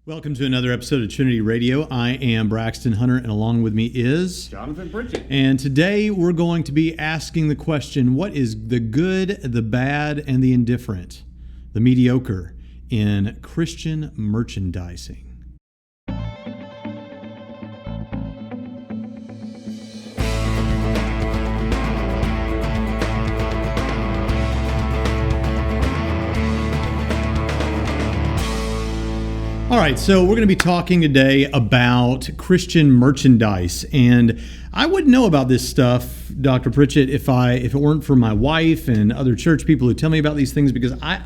Welcome to another episode of Trinity Radio. I am Braxton Hunter, and along with me is Jonathan Pritchett. And today we're going to be asking the question, what is the good, the bad, and the indifferent, the mediocre in Christian merchandising? All right, so we're going to be talking today about Christian merchandise, and I wouldn't know about this stuff, Dr. Pritchett, if it weren't for my wife and other church people who tell me about these things, because I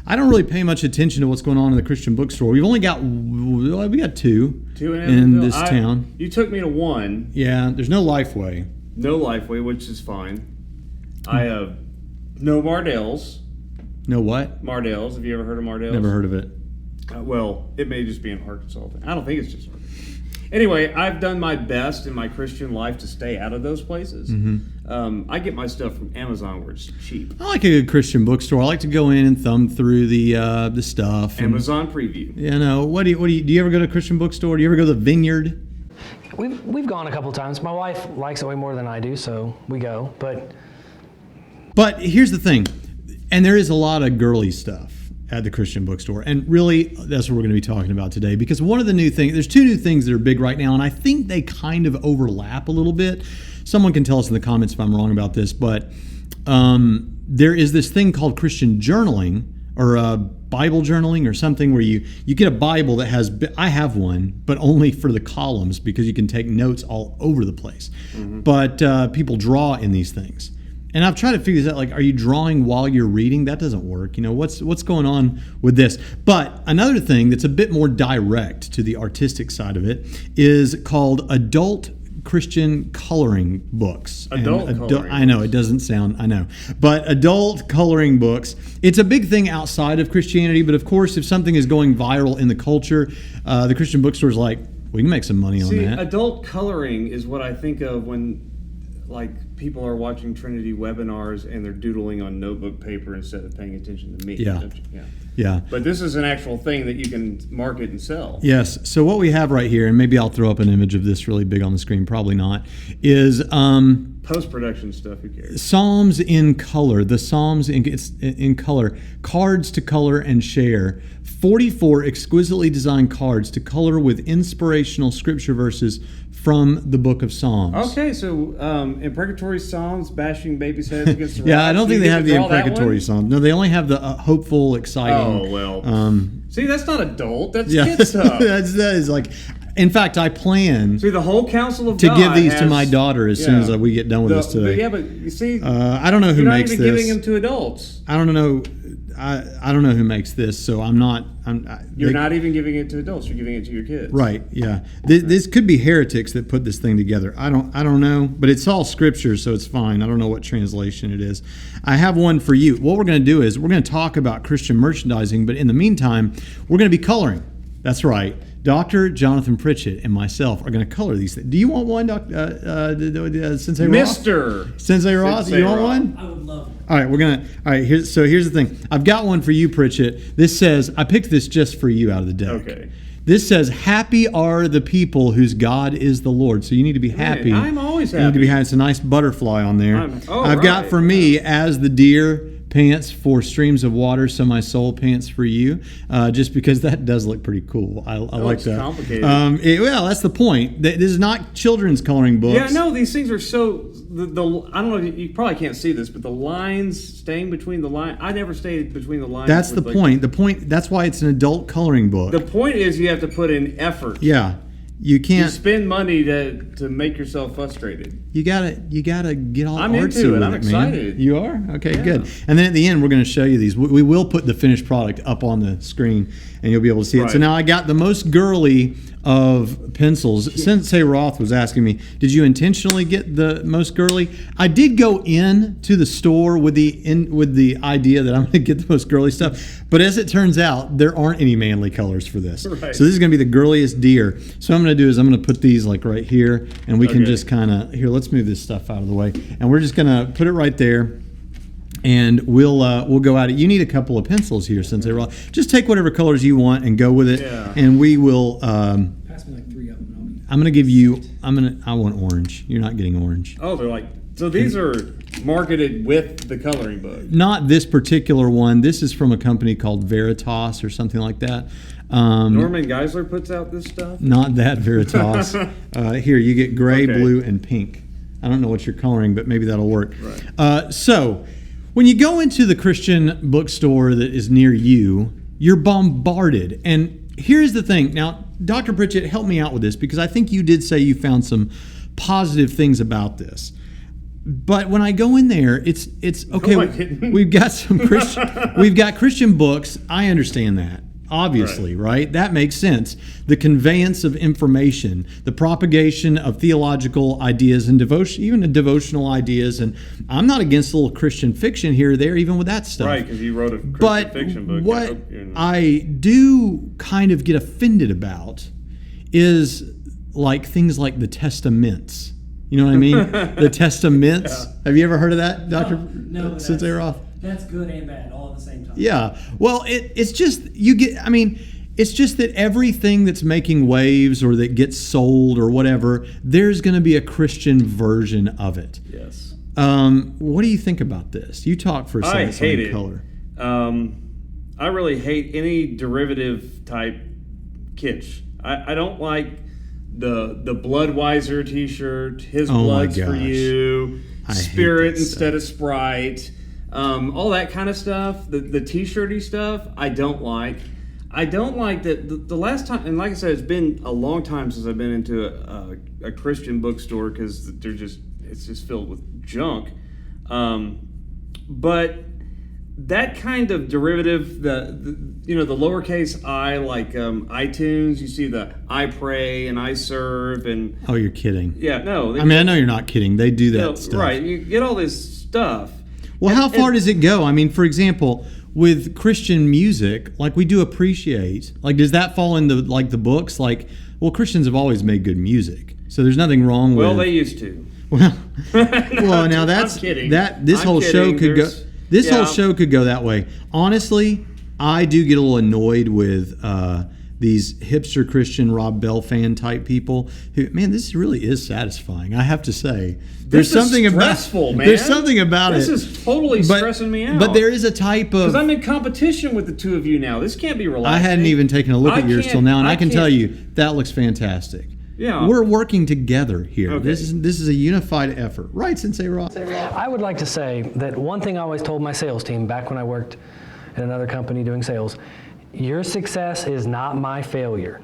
don't really pay much attention to what's going on in the Christian bookstore. we got two in this town. You took me to one. Yeah, there's no Lifeway. No Lifeway, which is fine. I have no Mardell's. No what? Mardell's. Have you ever heard of Mardell's? Never heard of it. Well, it may just be an Arkansas thing. I don't think it's just Arkansas. Anyway, I've done my best in my Christian life to stay out of those places. Mm-hmm. I get my stuff from Amazon where it's cheap. I like a good Christian bookstore. I like to go in and thumb through the stuff. Amazon preview. You know, do you ever go to a Christian bookstore? Do you ever go to the Vineyard? We've gone a couple times. My wife likes it way more than I do, so we go. But here's the thing, and there is a lot of girly stuff at the Christian bookstore. And really, that's what we're going to be talking about today, because one of the new things, there's two new things that are big right now, and I think they kind of overlap a little bit. Someone can tell us in the comments if I'm wrong about this, but there is this thing called Christian journaling, or Bible journaling or something, where you get a Bible that has, I have one, but only for the columns, because you can take notes all over the place. Mm-hmm. But people draw in these things. And I've tried to figure this out, like, are you drawing while you're reading? That doesn't work. You know, what's going on with this? But another thing that's a bit more direct to the artistic side of it is called adult Christian coloring books. I know, it doesn't sound, I know. But adult coloring books, it's a big thing outside of Christianity, but of course, if something is going viral in the culture, the Christian bookstore is like, we can make some money on that. Adult coloring is what I think of when, like, people are watching Trinity webinars and they're doodling on notebook paper instead of paying attention to me. Yeah. But this is an actual thing that you can market and sell. Yes. So what we have right here, and maybe I'll throw up an image of this really big on the screen, probably not, is post-production stuff. Who cares? Psalms in color. The Psalms in color. Cards to color and share. 44 exquisitely designed cards to color with inspirational scripture verses from the book of Psalms. Okay, so imprecatory Psalms, bashing babies' heads against the rocks. Yeah, I don't think they have the imprecatory Psalms. No, they only have the hopeful, exciting. Oh, well. See, that's not adult. That's kid stuff. that is like... In fact, I plan the whole council of to give these to my daughter as soon as we get done with this today. But you see, I don't know who makes this. You're not even giving them to adults. I don't know. I don't know who makes this, so I'm not. You're not even giving it to adults. You're giving it to your kids. Right? Yeah. This could be heretics that put this thing together. I don't know, but it's all scripture, so it's fine. I don't know what translation it is. I have one for you. What we're going to do is we're going to talk about Christian merchandising, but in the meantime, we're going to be coloring. That's right. Dr. Jonathan Pritchett and myself are going to color these things. Do you want one, Sensei Ross? Mr. Sensei Ross, you want one? I would love it. All right, here's the thing. I've got one for you, Pritchett. This says, I picked this just for you out of the deck. Okay. This says, happy are the people whose God is the Lord. So you need to be happy. I'm always happy. You need to be happy. It's a nice butterfly on there. I've got for me, as the deer pants for streams of water, so my soul pants for you, just because that does look pretty cool. I like that. Complicated. Well, that's the point. This is not children's coloring books. Yeah, no, these things are so... I don't know, you probably can't see this, but the lines staying between the lines... I never stayed between the lines. That's the point. The point. That's why it's an adult coloring book. The point is you have to put in effort. Yeah. You can't... You spend money to make yourself frustrated. You gotta get all I'm artsy into it. with I'm excited. Man. You are? Okay, yeah. Good. And then at the end, we're going to show you these. We will put the finished product up on the screen, and you'll be able to see it. So now I got the most girly of pencils. Sensei Roth was asking me, did you intentionally get the most girly? I did go in to the store with the idea that I'm going to get the most girly stuff, but as it turns out, there aren't any manly colors for this. Right. So this is going to be the girliest deer. So what I'm going to do is I'm going to put these like right here, and we can just kind of, here, let's move this stuff out of the way. And we're just going to put it right there. And we'll go at it. You need a couple of pencils here since they're all. Just take whatever colors you want and go with it. Yeah. And we will. Pass me like 3 of them. I'm gonna give you. I want orange. You're not getting orange. Oh, they're like, so these are marketed with the coloring book. Not this particular one. This is from a company called Veritas or something like that. Norman Geisler puts out this stuff? Not that Veritas. Here, you get gray, Okay. blue, and pink. I don't know what you're coloring, but maybe that'll work. Right. So, when you go into the Christian bookstore that is near you, you're bombarded. And here's the thing. Now, Dr. Pritchett, help me out with this because I think you did say you found some positive things about this. But when I go in there, it's okay. Am I kidding? We've got some Christian books. I understand that. Obviously, right? That makes sense. The conveyance of information, the propagation of theological ideas and devotion, even devotional ideas. And I'm not against a little Christian fiction here or there, even with that stuff. Right, because you wrote a Christian But fiction book. what I do kind of get offended about is like things like the Testaments. You know what I mean? The Testaments. Yeah. Have you ever heard of that, Dr. No, Since they were off? That's good and bad all at the same time. Yeah. Well, it's just it's just that everything that's making waves or that gets sold or whatever, there's going to be a Christian version of it. Yes. What do you think about this? You talk for a second. I hate on it. Color. I really hate any derivative type kitsch. I don't like the Bloodweiser T-shirt. His Oh my blood's for gosh. you. I hate Spirit that instead of Sprite. All that kind of stuff. The T-shirty stuff. I don't like. I don't like that. The last time, and like I said, it's been a long time since I've been into a Christian bookstore because it's just filled with junk. But that kind of derivative, the lowercase I, like iTunes, you see the I pray and I serve and Oh, you're kidding. yeah, no. I mean, I know you're not kidding. They do that stuff. Right, you get all this stuff. Well, how far and- does it go? I mean, for example, with Christian music, like we do appreciate, like does that fall into like the books? Like, well, Christians have always made good music, so there's nothing wrong with. Well, they used to. Well, now that's I'm kidding. This I'm whole show kidding. could go. There's- This whole yeah. show could go that way. Honestly, I do get a little annoyed with these hipster Christian Rob Bell fan type people. Who, man, this really is satisfying. I have to say, there's This is something stressful, about. man. There's something about This it. is totally stressing me out. But there is a type of. Because I'm in competition with the two of you now. This can't be relaxing. I hadn't even taken a look at yours till now, and I can tell can't- you that looks fantastic. Yeah. We're working together here. Okay. This is a unified effort, right, Sensei Ross? I would like to say that one thing I always told my sales team back when I worked at another company doing sales, your success is not my failure.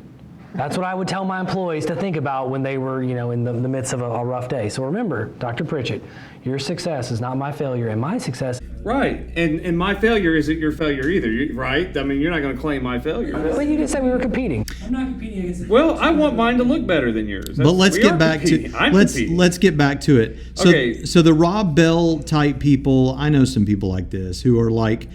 That's what I would tell my employees to think about when they were, in the midst of a rough day. So remember, Dr. Pritchett, your success is not my failure, and my success. Right, and my failure isn't your failure either, right? I mean, you're not going to claim my failure. But you did say we were competing. I'm not competing against it. Well, I want mine to look better than yours. But let's We get are back competing. to I'm let's competing. let's get back to it. So Okay. so the Rob Bell type people, I know some people like this who are like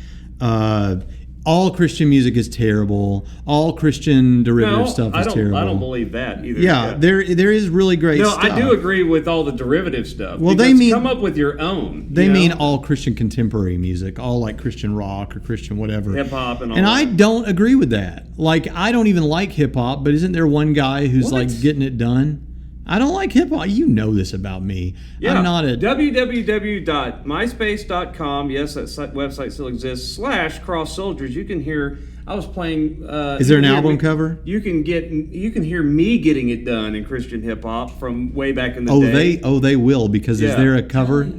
all Christian music is terrible. All Christian derivative No, stuff I is don't. terrible. I don't believe that either. Yeah, there is really great No, stuff. I do agree with all the derivative stuff. Well, they because mean- come up with your own. They you know? mean all Christian contemporary music, all like Christian rock or Christian whatever. Hip hop and all And that. I don't agree with that. Like, I don't even like hip hop, but isn't there one guy who's What? like getting it done? I don't like hip hop. You know this about me. Yeah. I'm not a. www.myspace.com. Yes, that website still exists. /Cross Soldiers. You can hear. I was playing. Is there an you can hear album me- cover? You can hear me getting it done in Christian hip hop from way back in the day. They will because is Yeah. there a cover?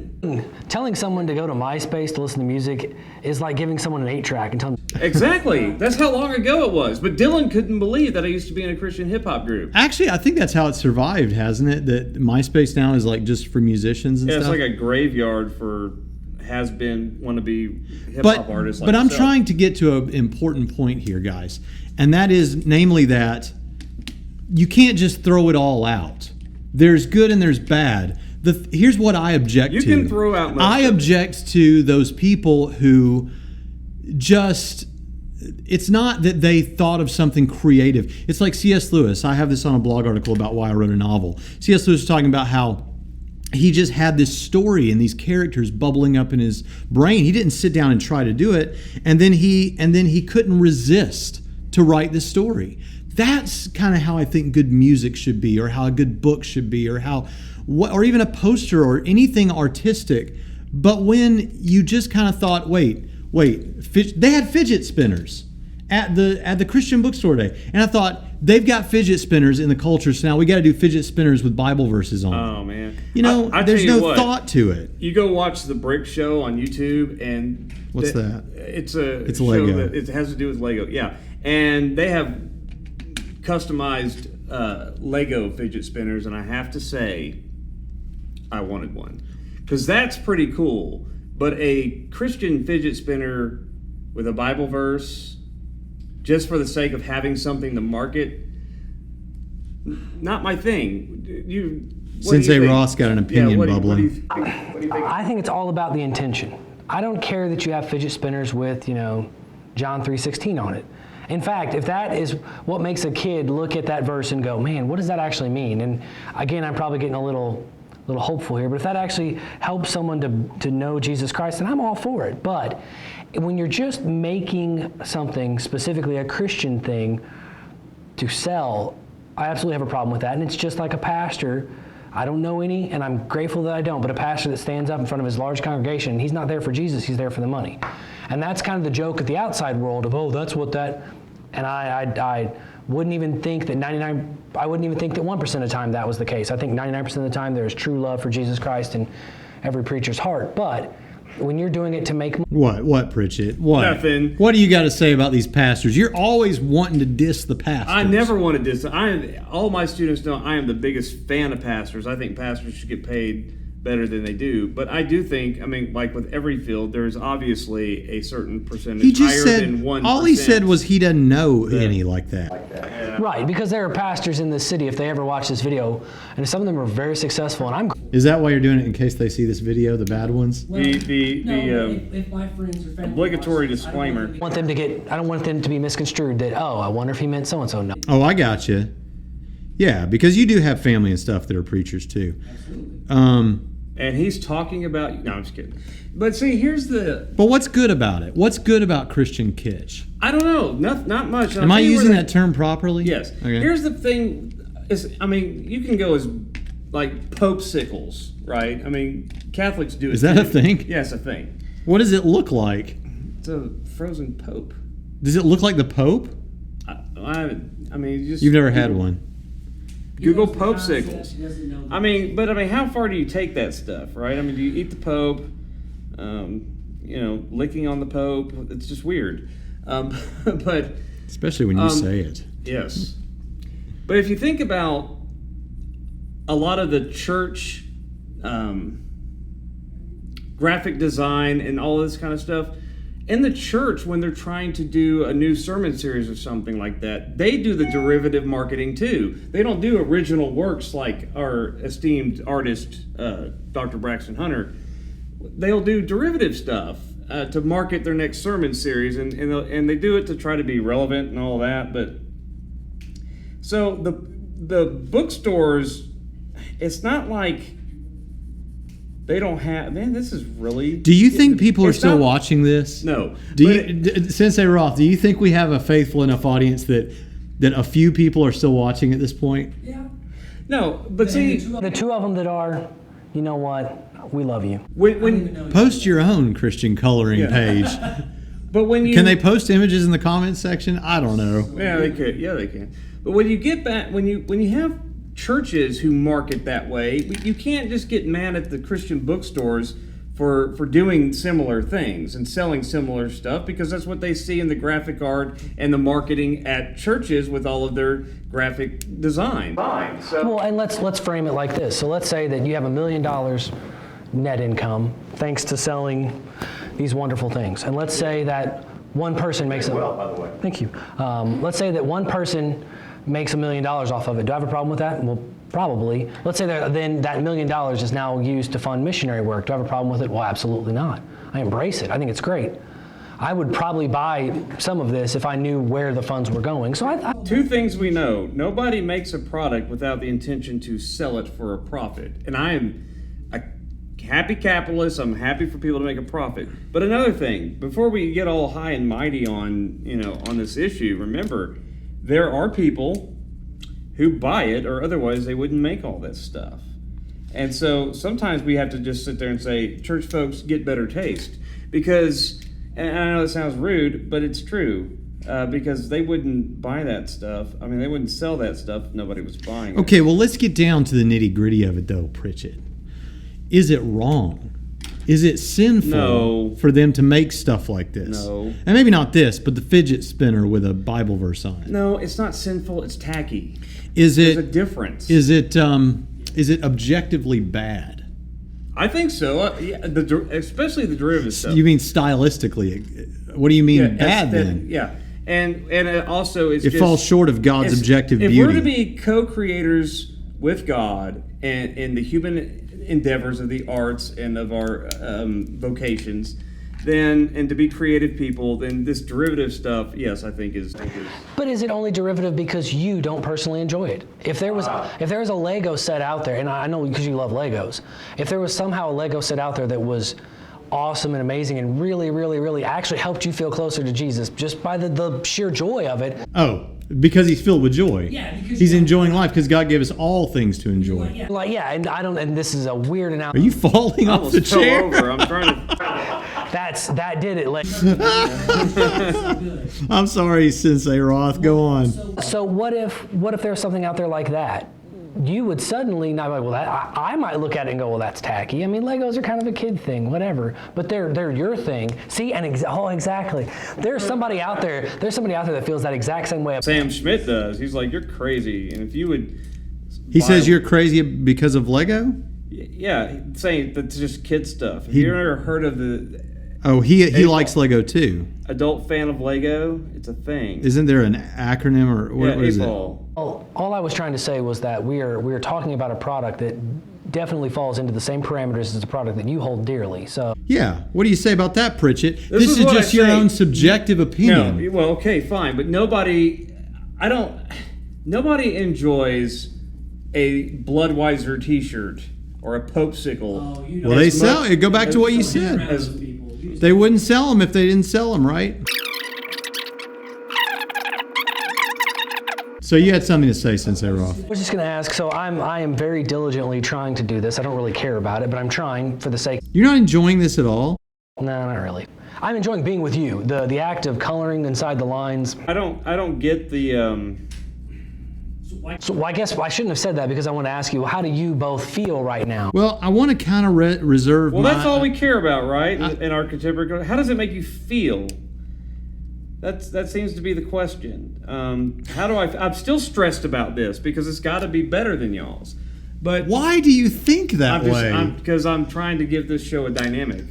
Telling someone to go to MySpace to listen to music is like giving someone an 8-track and telling them. Exactly. That's how long ago it was. But Dylan couldn't believe that I used to be in a Christian hip hop group. Actually, I think that's how it survived, hasn't it? That MySpace now is like just for musicians and Yeah, stuff. it's like a graveyard for has-been wannabe hip but hop artists. Like but I'm yourself. trying to get to an important point here, guys, and that is namely that you can't just throw it all out. There's good and there's bad. Here's what I object You to. can throw out most I of it. object to those people who just. It's not that they thought of something creative. It's like C.S. Lewis. I have this on a blog article about why I wrote a novel. C.S. Lewis was talking about how he just had this story and these characters bubbling up in his brain. He didn't sit down and try to do it, and then he couldn't resist to write the story. That's kind of how I think good music should be, or how a good book should be, or or even a poster or anything artistic. But when you just kind of thought, wait, they had fidget spinners at the Christian bookstore today, and I thought, they've got fidget spinners in the culture, so now we got to do fidget spinners with Bible verses on them. Oh man, I there's no thought to it. You go watch the Brick Show on YouTube, and what's that? It's a show Lego. that it has to do with Lego. Yeah, and they have customized Lego fidget spinners, and I have to say, I wanted one because that's pretty cool. But a Christian fidget spinner with a Bible verse, just for the sake of having something to market, not my thing. Sensei Ross got an opinion bubbling. What do you think? I think it's all about the intention. I don't care that you have fidget spinners with, John 3:16 on it. In fact, if that is what makes a kid look at that verse and go, man, what does that actually mean? And again, I'm probably getting a little hopeful here, but if that actually helps someone to know Jesus Christ, then I'm all for it. But when you're just making something, specifically a Christian thing, to sell, I absolutely have a problem with that. And it's just like a pastor. I don't know any, and I'm grateful that I don't, but a pastor that stands up in front of his large congregation, he's not there for Jesus, he's there for the money. And that's kind of the joke at the outside world of, that's what that, and I wouldn't even think that 1% of the time that was the case. I think 99% of the time there is true love for Jesus Christ in every preacher's heart. But when you're doing it to make money. What, Pritchett? What? Nothing. What do you got to say about these pastors? You're always wanting to diss the pastors. I never want to diss. All my students know I am the biggest fan of pastors. I think pastors should get paid better than they do. But I do think, like with every field, there's obviously a certain percentage he just higher said, than 1%. All he said was he doesn't know any like that. Right, because there are pastors in this city, if they ever watch this video, and some of them are very successful, and Is that why you're doing it, in case they see this video, the bad ones? Well, if my friends or family obligatory watch this, disclaimer. I don't want them to be misconstrued that, I wonder if he meant so-and-so. No. Oh, I got you. Yeah, because you do have family and stuff that are preachers too. Absolutely. And he's talking about... No, I'm just kidding. But see, here's the... But what's good about it? What's good about Christian kitsch? I don't know. Not much. Am I using that term properly? Yes. Okay. Here's the thing. You can go as like popsicles, right? Catholics do it. Is that a thing? Yes, a thing. What does it look like? It's a frozen pope. Does it look like the Pope? You've never had one. Google He knows the popsicles. concept, he doesn't know the But how far do you take that stuff, right? Do you eat the Pope? Licking on the Pope. It's just weird. But especially when you say it. yes. But if you think about a lot of the church graphic design and all this kind of stuff, in the church, when they're trying to do a new sermon series or something like that, they do the derivative marketing too. They don't do original works like our esteemed artist, Dr. Braxton Hunter. They'll do derivative stuff to market their next sermon series, and they do it to try to be relevant and all that. But so the bookstores, it's not like they don't have. Man, this is really. Do you think people are still watching this? No. Sensei Roth, do you think we have a faithful enough audience that a few people are still watching at this point? Yeah. No, but see, The two of them that are, you know what, we love you. when Post your own Christian coloring page. but when you Can they post images in the comments section? I don't know. Yeah, they could. Yeah, they can. But when you get back, when you have churches who market that way, you can't just get mad at the Christian bookstores for doing similar things and selling similar stuff, because that's what they see in the graphic art and the marketing at churches with all of their graphic design. Well, and let's frame it like this. So let's say that you have $1 million net income thanks to selling these wonderful things, and let's say that one person makes it. Well, by the way. Thank you. Let's say that one person makes $1 million off of it. Do I have a problem with that? Well, probably. Let's say that then that $1 million is now used to fund missionary work. Do I have a problem with it? Well, absolutely not. I embrace it. I think it's great. I would probably buy some of this if I knew where the funds were going. So Two things we know. Nobody makes a product without the intention to sell it for a profit. And I am happy capitalists. I'm happy for people to make a profit. But another thing, before we get all high and mighty on on this issue, remember there are people who buy it, or otherwise they wouldn't make all this stuff. And so sometimes we have to just sit there and say, church folks, get better taste. Because, and I know it sounds rude, but it's true. Because they wouldn't buy that stuff. I mean, they wouldn't sell that stuff if nobody was buying it. Okay, well, let's get down to the nitty-gritty of it, though, Pritchett. Is it wrong? Is it sinful for them to make stuff like this? No. And maybe not this, but the fidget spinner with a Bible verse on it. No, it's not sinful. It's tacky. Is it? There's a difference. Is it objectively bad? I think so. Yeah, especially the derivative stuff. You mean stylistically? What do you mean bad then? Yeah. And it also is it falls short of God's objective beauty. If we're to be co-creators with God and in the human endeavors of the arts and of our vocations, and to be creative people, then this derivative stuff, yes, I think is. But is it only derivative because you don't personally enjoy it? If there was a Lego set out there, and I know because you love Legos, if there was somehow a Lego set out there that was awesome and amazing and really, really, really actually helped you feel closer to Jesus just by the sheer joy of it. Oh, because he's filled with joy. Yeah, because he's enjoying life because God gave us all things to enjoy. And this is a weird analogy. Are you falling off the chair? Over. I'm trying to. That did it. I'm sorry, Sensei Roth. Go on. So what if there's something out there like that? You would suddenly not be like, well, I might look at it and go, well, that's tacky. I mean, Legos are kind of a kid thing, whatever. But they're your thing. See, and exactly. There's somebody out there that feels that exact same way. Sam Schmidt does. He's like, you're crazy. And if you would. He says you're crazy because of Lego? Yeah, saying that's just kid stuff. Have you ever heard of the. Oh, he likes Lego too. Adult fan of Lego? It's a thing. Isn't there an acronym or what is it? All I was trying to say was that we are talking about a product that definitely falls into the same parameters as the product that you hold dearly. So yeah, what do you say about that, Pritchett? This is what just your own subjective opinion. No, well, okay, fine, but nobody enjoys a Bloodweiser T-shirt or a Popesicle. Well, they sell it. Go back to what you said. They wouldn't sell them if they didn't sell them, right? So you had something to say, Sensei Roth. I was just going to ask, so I am very diligently trying to do this. I don't really care about it, but I'm trying for the sake. You're not enjoying this at all? No, not really. I'm enjoying being with you. The act of coloring inside the lines. I don't get the. So I guess I shouldn't have said that because I want to ask you, how do you both feel right now? Well, I want to kind of reserve. Well, that's all we care about, right? In our contemporary. How does it make you feel? That seems to be the question. How do I'm still stressed about this because it's got to be better than y'all's. But why do you think that way? Because I'm trying to give this show a dynamic.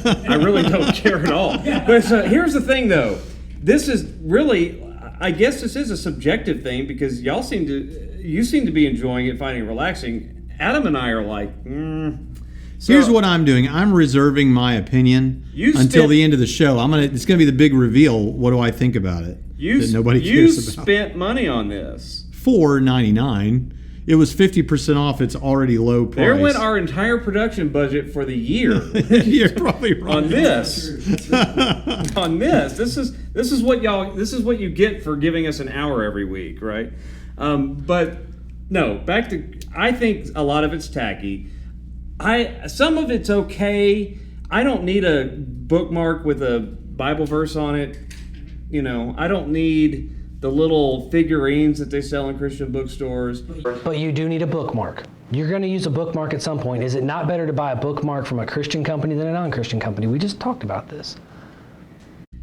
I really don't care at all. But here's the thing, though. This is really, I guess this is a subjective thing because you seem to be enjoying it, finding it relaxing. Adam and I are like, So, here's what I'm doing. I'm reserving my opinion until the end of the show. It's gonna be the big reveal. What do I think about it? That nobody cares about. You spent money on this. $4.99. It was 50% off its already low price. There went our entire production budget for the year. You're probably right. On this. On this. This is what you get for giving us an hour every week, right? But no, back to I think a lot of it's tacky. Some of it's okay. I don't need a bookmark with a Bible verse on it. I don't need the little figurines that they sell in Christian bookstores. But you do need a bookmark. You're going to use a bookmark at some point. Is it not better to buy a bookmark from a Christian company than a non-Christian company? We just talked about this.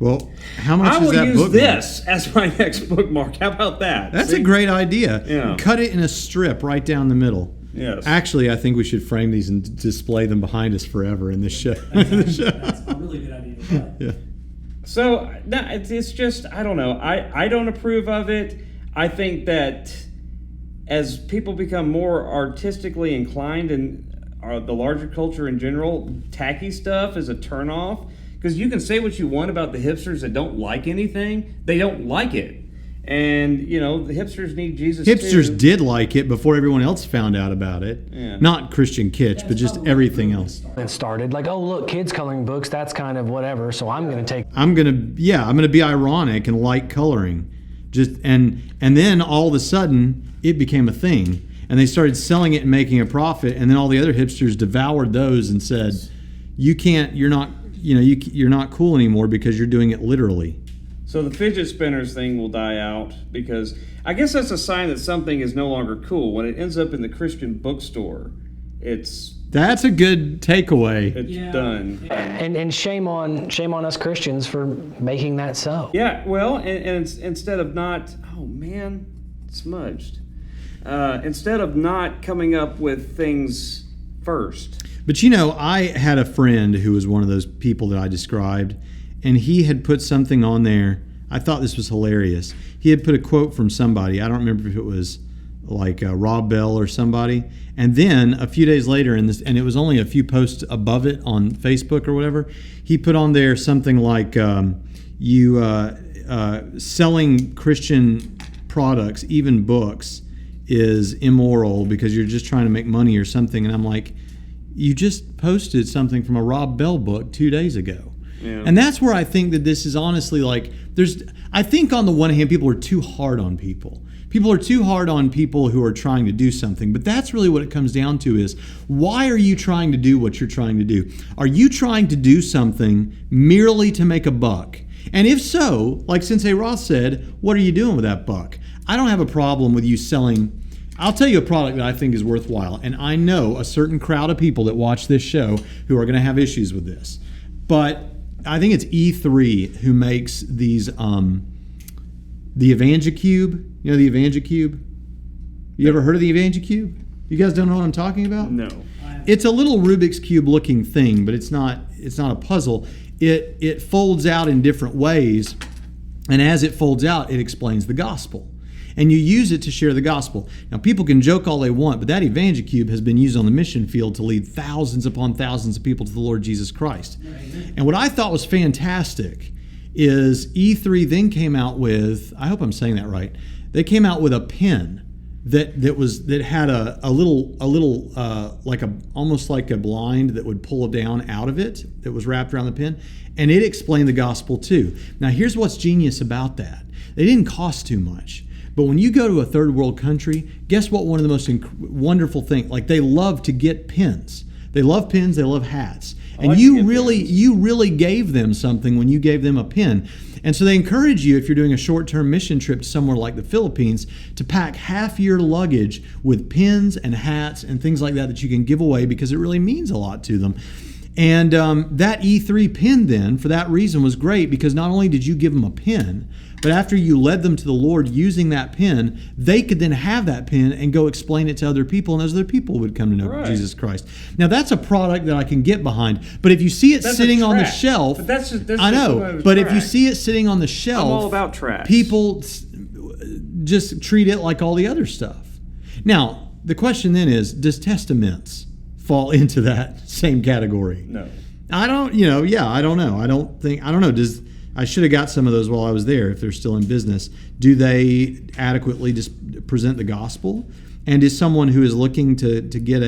Well, how much is that bookmark? I will use this as my next bookmark. How about that? That's a great idea. Yeah. Cut it in a strip right down the middle. Yes. Actually, I think we should frame these and display them behind us forever in this show. That's a really good idea. Yeah. So no, it's just I don't know. I don't approve of it. I think that as people become more artistically inclined in the larger culture in general, tacky stuff is a turnoff because you can say what you want about the hipsters that don't like anything. They don't like it. And, you know, the hipsters need Jesus Hipsters too. did like it before everyone else found out about it. Yeah. Not Christian kitsch, but just everything else. And started like, oh look, kids coloring books, that's kind of whatever, so I'm going to take I'm gonna be ironic and like coloring, and then all of a sudden it became a thing, and they started selling it and making a profit, and then all the other hipsters devoured those and said, you're not cool anymore because you're doing it literally. So the fidget spinners thing will die out because I guess that's a sign that something is no longer cool. When it ends up in the Christian bookstore, That's a good takeaway. it's done. and shame on us Christians for making that so. Yeah, well, and instead of not, oh man, smudged. Instead of not coming up with things first. But I had a friend who was one of those people that I described, and he had put something on there. I thought this was hilarious. He had put a quote from somebody. I don't remember if it was like Rob Bell or somebody. And then a few days later, and it was only a few posts above it on Facebook or whatever, he put on there something like selling Christian products, even books, is immoral because you're just trying to make money or something. And I'm like, you just posted something from a Rob Bell book 2 days ago. Yeah. And that's where I think that this is honestly like, I think on the one hand, people are too hard on people. People are too hard on people who are trying to do something. But that's really what it comes down to is, why are you trying to do what you're trying to do? Are you trying to do something merely to make a buck? And if so, like Sensei Roth said, what are you doing with that buck? I don't have a problem with you selling. I'll tell you a product that I think is worthwhile. And I know a certain crowd of people that watch this show who are going to have issues with this. But I think it's E3 who makes these, the EvangeCube. You know the EvangeCube? You ever heard of the EvangeCube? You guys don't know what I'm talking about? No. It's a little Rubik's Cube looking thing, but it's not a puzzle. It folds out in different ways, and as it folds out, it explains the gospel. And you use it to share the gospel. Now, people can joke all they want, but that EvangeCube has been used on the mission field to lead thousands upon thousands of people to the Lord Jesus Christ. Amen. And what I thought was fantastic is E3 then came out with, I hope I'm saying that right, they came out with a pen that had a little almost like a blind that would pull down out of it that was wrapped around the pen, and it explained the gospel too. Now, here's what's genius about that. They didn't cost too much. But when you go to a third world country, guess what? One of the most wonderful things, like they love to get pins. They love pins, they love hats. And you really gave them something when you gave them a pin. And so they encourage you, if you're doing a short-term mission trip to somewhere like the Philippines, to pack half your luggage with pins and hats and things like that you can give away because it really means a lot to them. And that E3 pin then, for that reason, was great because not only did you give them a pin, but after you led them to the Lord using that pin, they could then have that pin and go explain it to other people, and those other people would come to know Jesus Christ. Now, that's a product that I can get behind. But if you see it sitting on the shelf, but I know. But if you see it sitting on the shelf, I'm all about trash. People just treat it like all the other stuff. Now, the question then is, does Testaments fall into that same category? No. I don't know. I don't know. I should have got some of those while I was there if they're still in business. Do they adequately just present the gospel? And is someone who is looking to get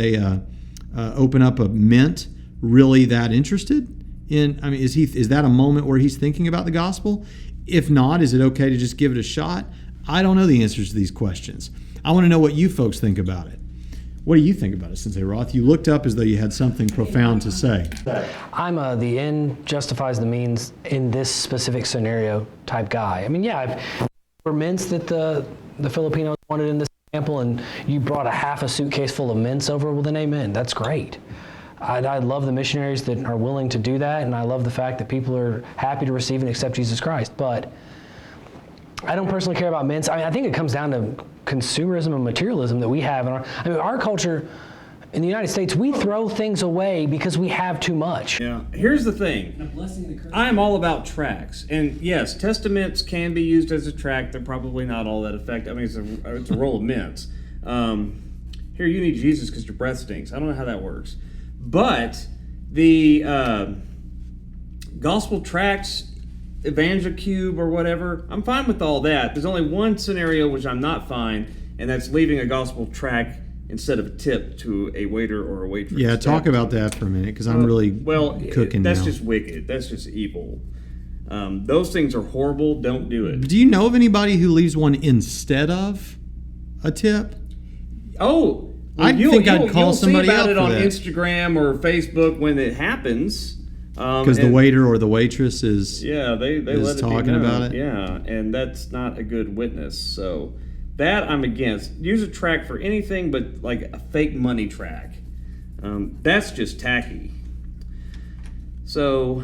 open up a mint really that interested in? I mean, is that a moment where he's thinking about the gospel? If not, is it okay to just give it a shot? I don't know the answers to these questions. I want to know what you folks think about it. What do you think about it, Sensei Roth? You looked up as though you had something profound to say. I'm the end justifies the means in this specific scenario type guy. I mean, there were mints that the Filipinos wanted in this example, and you brought a half a suitcase full of mints over, well then amen, that's great. I love the missionaries that are willing to do that, and I love the fact that people are happy to receive and accept Jesus Christ, but I don't personally care about mints. I mean, I think it comes down to consumerism and materialism that we have in our culture in the United States. We throw things away because we have too much. Yeah. Here's the thing. I am all about tracts, and yes, testaments can be used as a tract. They're probably not all that effective. I mean, it's a roll of mints. Here, you need Jesus because your breath stinks. I don't know how that works, but the gospel tracts, Evangel Cube or whatever, I'm fine with all that. There's only one scenario which I'm not fine, and that's leaving a gospel tract instead of a tip to a waiter or a waitress. Yeah, talk about that for a minute, because I'm really cooking that's now. just wicked. That's just evil. Those things are horrible. Don't do it. Do you know of anybody who leaves one instead of a tip? Oh, I think I'd call somebody see about out it for on that. Instagram or Facebook when it happens. Because the waiter or the waitress is they is let it talking be known. about it. Yeah, and that's not a good witness. So that I'm against. Use a track for anything but like a fake money track. That's just tacky. So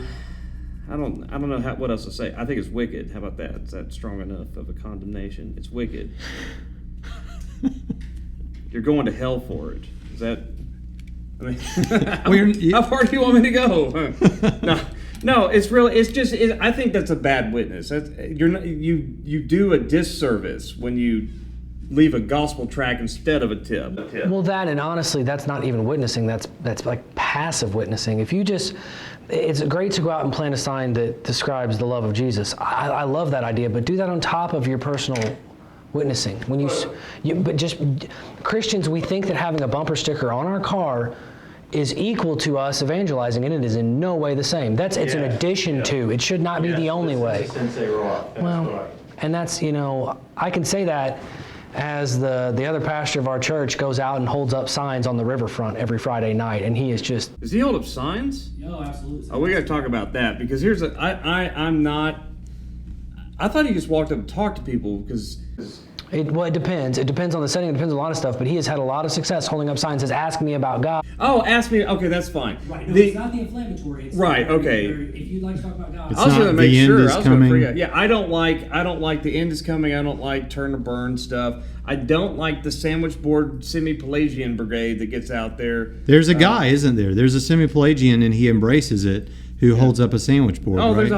I don't know what else to say. I think it's wicked. How about that? Is that strong enough of a condemnation? It's wicked. You're going to hell for it. Is that? I mean, how far do you want me to go? No. It's really. It's just. I think that's a bad witness. You do a disservice when you leave a gospel tract instead of a tip. Well, that, and honestly, that's not even witnessing. That's like passive witnessing. If you just, it's great to go out and plant a sign that describes the love of Jesus. I love that idea, but do that on top of your personal witnessing. When but just Christians, we think that having a bumper sticker on our car is equal to us evangelizing, and it is in no way the same. It's an addition to. It should not be the only way. Well, and that's, I can say that as the other pastor of our church goes out and holds up signs on the riverfront every Friday night, and he is just... Does he hold up signs? No, absolutely. Oh, we got to talk about that, because I'm not... I thought he just walked up and talked to people, because... It depends. It depends on the setting. It depends on a lot of stuff. But he has had a lot of success holding up signs, says, "Ask me about God." Oh, ask me. Okay, that's fine. Right. No, it's not the inflammatory. It's right. Okay. If you'd like to talk about God, I was going to make the end sure. is I was going to coming. forget. Yeah, I don't like the end is coming. I don't like turn to burn stuff. I don't like the sandwich board semi-Pelagian brigade that gets out there. There's a guy, isn't there? There's a semi-Pelagian, and he embraces it, who holds up a sandwich board. Oh, right?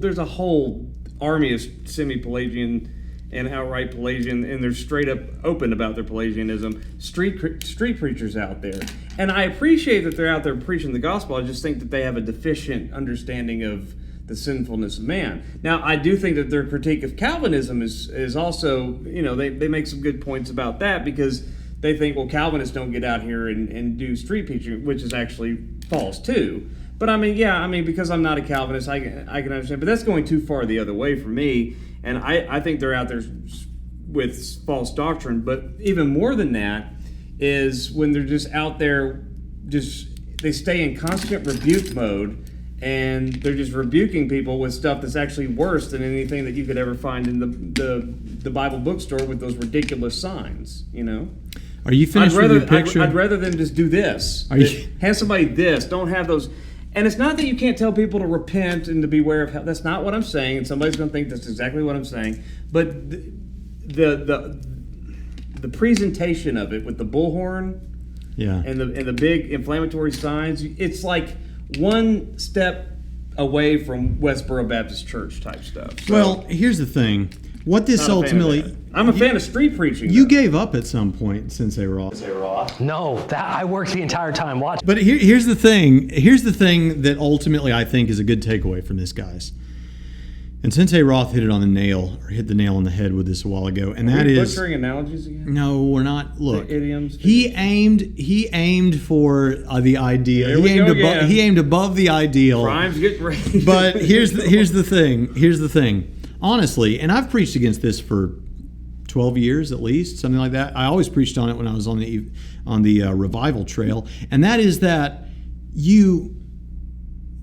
there's a whole army of semi-Pelagian and outright Pelagian, and they're straight up open about their Pelagianism. Street preachers out there, and I appreciate that they're out there preaching the gospel. I just think that they have a deficient understanding of the sinfulness of man. Now, I do think that their critique of Calvinism is also, they make some good points about that, because they think, well, Calvinists don't get out here and do street preaching, which is actually false too. But because I'm not a Calvinist, I can understand. But that's going too far the other way for me. And I think they're out there with false doctrine. But even more than that is when they're just out there, they stay in constant rebuke mode, and they're just rebuking people with stuff that's actually worse than anything that you could ever find in the Bible bookstore with those ridiculous signs. Are you finished with your picture? I'd rather them just do this. Have somebody this. Don't have those. And it's not that you can't tell people to repent and to beware of hell. That's not what I'm saying. And somebody's going to think that's exactly what I'm saying. But the presentation of it with the bullhorn, and the big inflammatory signs, it's like one step away from Westboro Baptist Church type stuff. So, well, here's the thing. What this ultimately... I'm a fan of street preaching. You gave up at some point, Sensei Roth. No, I worked the entire time watching. But here's the thing. Here's the thing that ultimately I think is a good takeaway from this, guys. And Sensei Roth hit the nail on the head with this a while ago, and that is butchering analogies again. No, we're not. Look, the idioms. He aimed for the ideal. He aimed above the ideal. Crimes get raised. But here's the thing. Honestly, and I've preached against this for 12 years at least, something like that. I always preached on it when I was on the revival trail, and that is that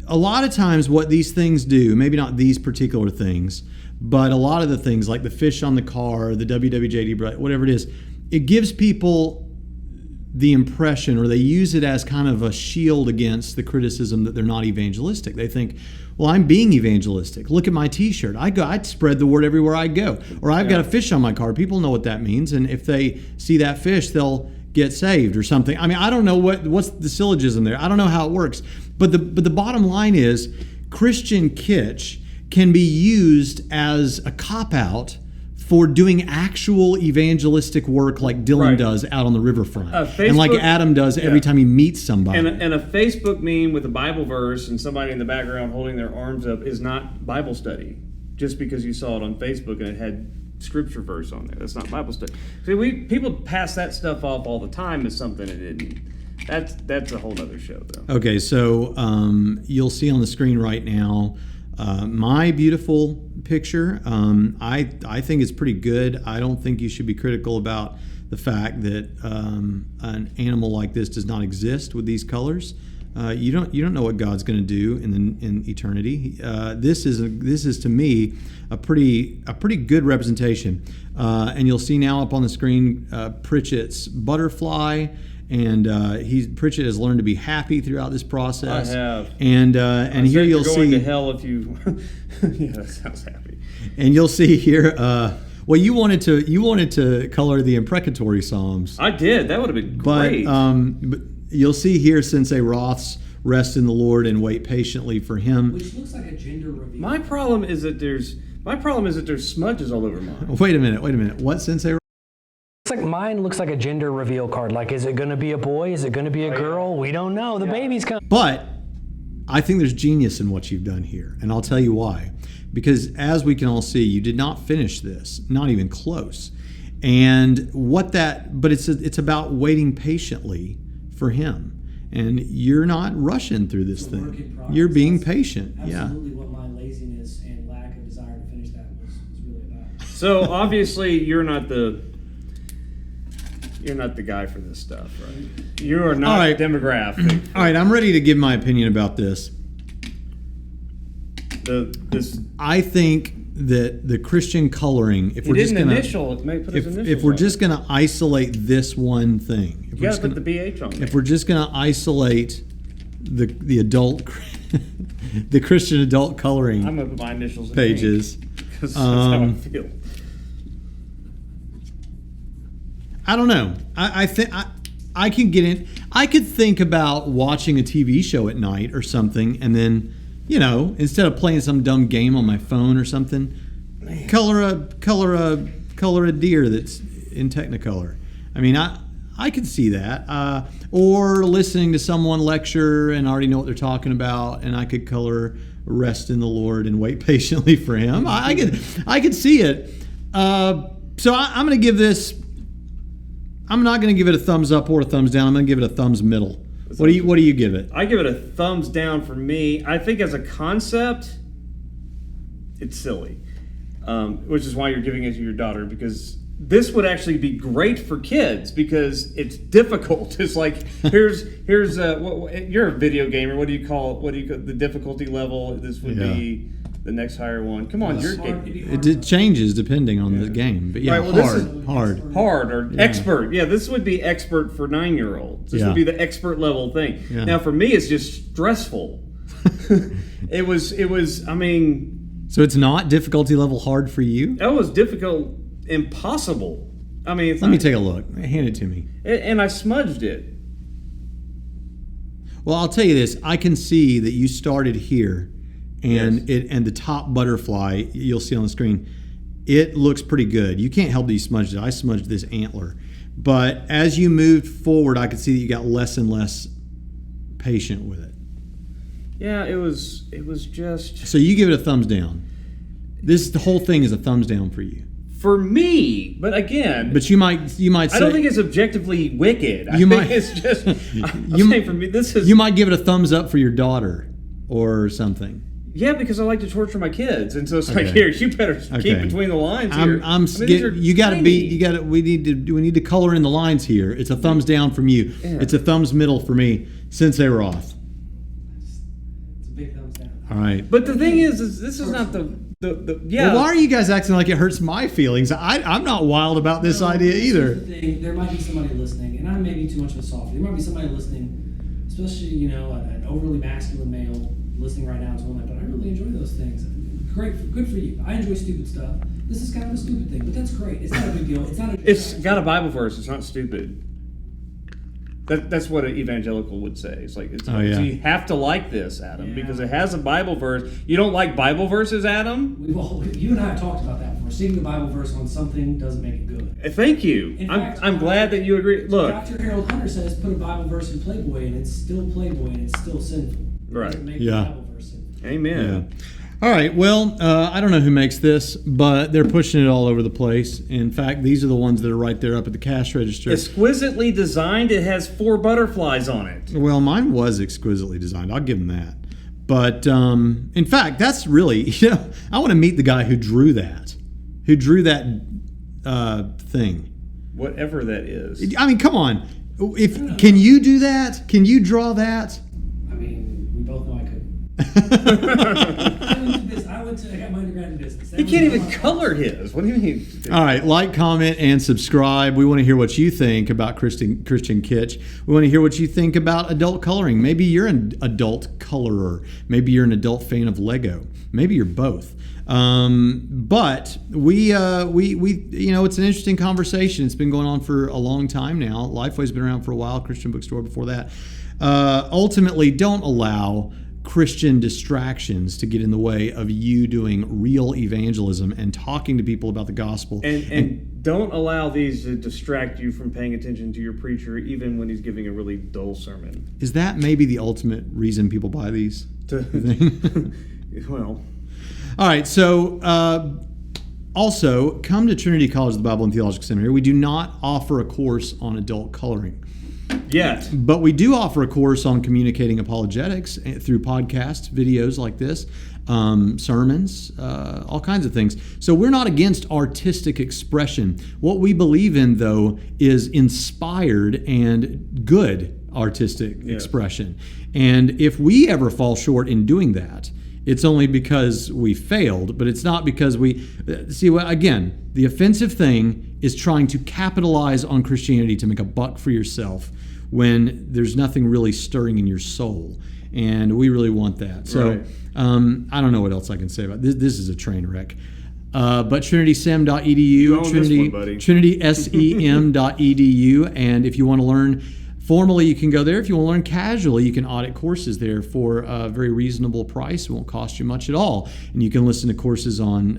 a lot of times what these things do, maybe not these particular things, but a lot of the things like the fish on the car, the WWJD, whatever it is, it gives people the impression, or they use it as kind of a shield against the criticism that they're not evangelistic. They think, well, I'm being evangelistic. Look at my T-shirt. I'd spread the word everywhere I go. Or I've got a fish on my car. People know what that means, and if they see that fish, they'll get saved or something. I mean, I don't know what's the syllogism there. I don't know how it works. But the bottom line is, Christian kitsch can be used as a cop-out for doing actual evangelistic work like Dylan Right. does out on the riverfront, Facebook- and like Adam does every yeah. time he meets somebody. And a Facebook meme with a Bible verse and somebody in the background holding their arms up is not Bible study. Just because you saw it on Facebook and it had scripture verse on there, that's not Bible study. See, people pass that stuff off all the time as something it isn't. That's a whole other show, though. Okay, so you'll see on the screen right now my beautiful picture. I think it's pretty good. I don't think you should be critical about the fact that an animal like this does not exist with these colors. You don't know what God's going to do in eternity. This is to me a pretty good representation. And you'll see now up on the screen Pritchett's butterfly. And Pritchett has learned to be happy throughout this process. I have. And here you'll you're going see. to hell if you. Yeah, that sounds happy. And you'll see here. Well, you wanted to color the imprecatory psalms. I did. That would have been great. But you'll see here Sensei Roth's rest in the Lord and wait patiently for Him. Which looks like a gender reveal. My problem is that there's smudges all over mine. Wait a minute. What Sensei? Mine looks like a gender reveal card. Like, is it going to be a boy? Is it going to be a girl? We don't know. The baby's coming. But I think there's genius in what you've done here, and I'll tell you why. Because as we can all see, you did not finish this, not even close. And but it's about waiting patiently for Him. And you're not rushing through this It's a work in thing. progress. You're being That's patient. Yeah. Absolutely what my laziness and lack of desire to finish that was really about. So obviously you're not the guy for this stuff, right? You are not All right. demographic. All right, I'm ready to give my opinion about this. I think that the Christian coloring, if He we're just didn't gonna initial. Put his initials if we're on just it. gonna isolate this one thing, You gotta put the BH on there. if we're just gonna isolate the adult, the Christian adult coloring I'm gonna put my initials in pages, because that's how I feel. I don't know. I think I can get in. I could think about watching a TV show at night or something, and then, instead of playing some dumb game on my phone or something, color a deer that's in Technicolor. I mean, I could see that. Or listening to someone lecture and I already know what they're talking about, and I could color rest in the Lord and wait patiently for Him. I could see it. So I'm going to give this. I'm not going to give it a thumbs up or a thumbs down. I'm going to give it a thumbs middle. What do you give it? I give it a thumbs down for me. I think as a concept, it's silly, which is why you're giving it to your daughter, because this would actually be great for kids because it's difficult. It's like here's you're a video gamer. What do you call the difficulty level? This would be the next higher one. Come on, It changes depending on the game, but Right, well, hard or expert. Yeah, this would be expert for 9-year-olds. This would be the expert level thing. Yeah. Now for me, it's just stressful. It was. I mean, so it's not difficulty level hard for you? that was difficult, impossible. I mean, Let me take a look. Hand it to me. And I smudged it. Well, I'll tell you this. I can see that you started here, and Yes. and the top butterfly you'll see on the screen, it looks pretty good. You can't help that you smudged it. I smudged this antler. But as you moved forward, I could see that you got less and less patient with it. Yeah, it was just So you give it a thumbs down. The whole thing is a thumbs down for you. for me. But again, But you might say, I don't think it's objectively wicked. I You think might- it's just. I'm You- saying for me, this is. you might give it a thumbs up for your daughter or something. Yeah, because I like to torture my kids, and so it's like, Okay. here, you better keep Okay. between the lines here. We need to color in the lines here. It's a thumbs down from you. Yeah. It's a thumbs middle for me. Sensei Roth. It's a big thumbs down. All right. But the thing is this is not the yeah. Well, why are you guys acting like it hurts my feelings? I'm not wild about this idea either. Here's the thing, there might be somebody listening, and I may be too much of a softie. There might be somebody listening, especially an overly masculine male listening right now, is going like, but I really enjoy those things. Great, good for you. I enjoy stupid stuff. This is kind of a stupid thing, but that's great. It's not a big deal. It's got a Bible verse. It's not stupid. That's what an evangelical would say. It's like, Oh, yeah. so you have to like this, Adam, Yeah. because it has a Bible verse. You don't like Bible verses, Adam? You and I have talked about that before. Seeing the Bible verse on something doesn't make it good. Thank you. In I'm, fact, I'm glad that you agree. Look, Dr. Harold Hunter says put a Bible verse in Playboy and it's still Playboy and it's still sinful. It Right. doesn't make Yeah. the Bible verse sinful. amen. Yeah. All right. Well, I don't know who makes this, but they're pushing it all over the place. In fact, these are the ones that are right there up at the cash register. Exquisitely designed. It has 4 butterflies on it. Well, mine was exquisitely designed. I'll give him that. But in fact, that's really, I want to meet the guy who drew that thing. Whatever that is. I mean, come on. Can you do that? Can you draw that? I mean, we both know I couldn't. I got my undergrad in business. He can't even color his. What do you mean? All right, like, comment, and subscribe. We want to hear what you think about Christian kitsch. We want to hear what you think about adult coloring. Maybe you're an adult colorer. Maybe you're an adult fan of Lego. Maybe you're both. But we it's an interesting conversation. It's been going on for a long time now. Lifeway's been around for a while. Christian Bookstore before that. Ultimately, don't allow Christian distractions to get in the way of you doing real evangelism and talking to people about the gospel. And don't allow these to distract you from paying attention to your preacher, even when he's giving a really dull sermon. Is that maybe the ultimate reason people buy these? Well, all right. So also come to Trinity College of the Bible and Theological Seminary. We do not offer a course on adult coloring. yet. But we do offer a course on communicating apologetics through podcasts, videos like this, sermons, all kinds of things. So we're not against artistic expression. What we believe in, though, is inspired and good artistic expression. And if we ever fall short in doing that, it's only because we failed, but it's not because we... See, again, the offensive thing is trying to capitalize on Christianity to make a buck for yourself when there's nothing really stirring in your soul. And we really want that. So Right. I don't know what else I can say about this. This is a train wreck. But Trinitysem.edu, You own this one, buddy. Trinitysem.edu, and if you want to learn formally, you can go there. If you want to learn casually, you can audit courses there for a very reasonable price. It won't cost you much at all. And you can listen to courses on,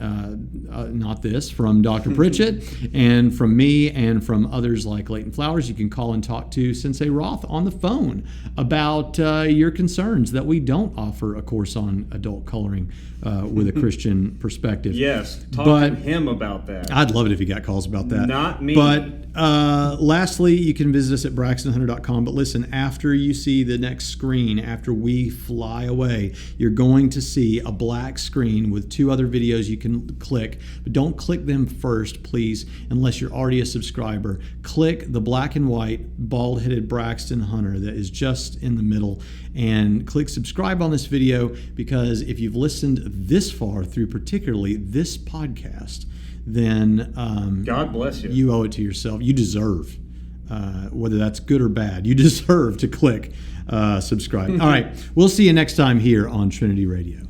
not this, from Dr. Pritchett and from me and from others like Leighton Flowers. You can call and talk to Sensei Roth on the phone about your concerns that we don't offer a course on adult coloring with a Christian perspective. Yes, talk But- to him about that. I'd love it if you got calls about that. Not me. But lastly, you can visit us at braxtonhunter.com. But listen, after you see the next screen, after we fly away, you're going to see a black screen with 2 other videos you can click. But don't click them first, please, unless you're already a subscriber. Click the black and white bald-headed Braxton Hunter that is just in the middle, and click subscribe on this video, because if you've listened this far through particularly this podcast, then God bless you. you owe it to yourself. You deserve, whether that's good or bad, you deserve to click subscribe. All right, we'll see you next time here on Trinity Radio.